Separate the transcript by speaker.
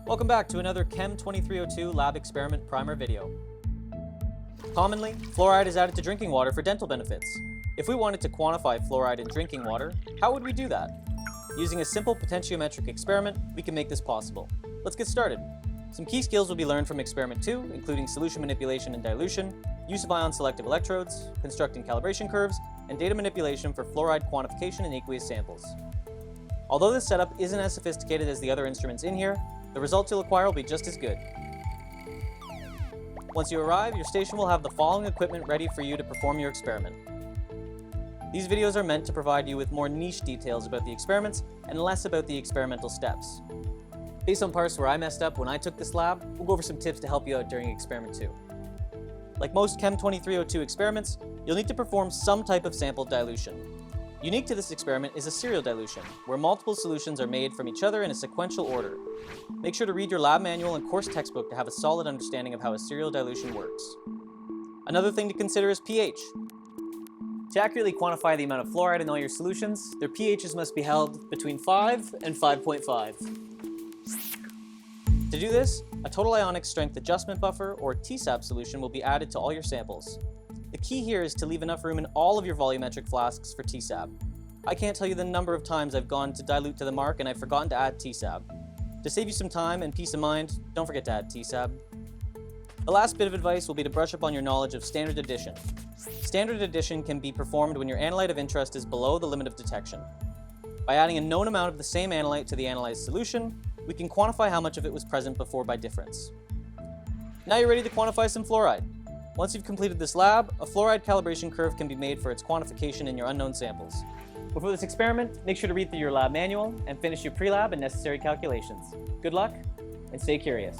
Speaker 1: Welcome back to another CHEM 2302 lab experiment primer video. Commonly, fluoride is added to drinking water for dental benefits. If we wanted to quantify fluoride in drinking water, how would we do that? Using a simple potentiometric experiment, we can make this possible. Let's get started. Some key skills will be learned from experiment 2, including solution manipulation and dilution, use of ion selective electrodes, constructing calibration curves, and data manipulation for fluoride quantification in aqueous samples. Although this setup isn't as sophisticated as the other instruments in here, the results you'll acquire will be just as good. Once you arrive, your station will have the following equipment ready for you to perform your experiment. These videos are meant to provide you with more niche details about the experiments and less about the experimental steps. Based on parts where I messed up when I took this lab, we'll go over some tips to help you out during experiment 2. Like most CHEM 2302 experiments, you'll need to perform some type of sample dilution. Unique to this experiment is a serial dilution, where multiple solutions are made from each other in a sequential order. Make sure to read your lab manual and course textbook to have a solid understanding of how a serial dilution works. Another thing to consider is pH. To accurately quantify the amount of fluoride in all your solutions, their pHs must be held between 5 and 5.5. To do this, a total ionic strength adjustment buffer, or TSAB solution, will be added to all your samples. The key here is to leave enough room in all of your volumetric flasks for TSAB. I can't tell you the number of times I've gone to dilute to the mark and I've forgotten to add TSAB. To save you some time and peace of mind, don't forget to add TSAB. The last bit of advice will be to brush up on your knowledge of standard addition. Standard addition can be performed when your analyte of interest is below the limit of detection. By adding a known amount of the same analyte to the analyzed solution, we can quantify how much of it was present before by difference. Now you're ready to quantify some fluoride. Once you've completed this lab, a fluoride calibration curve can be made for its quantification in your unknown samples. Before this experiment, make sure to read through your lab manual and finish your pre-lab and necessary calculations. Good luck, and stay curious.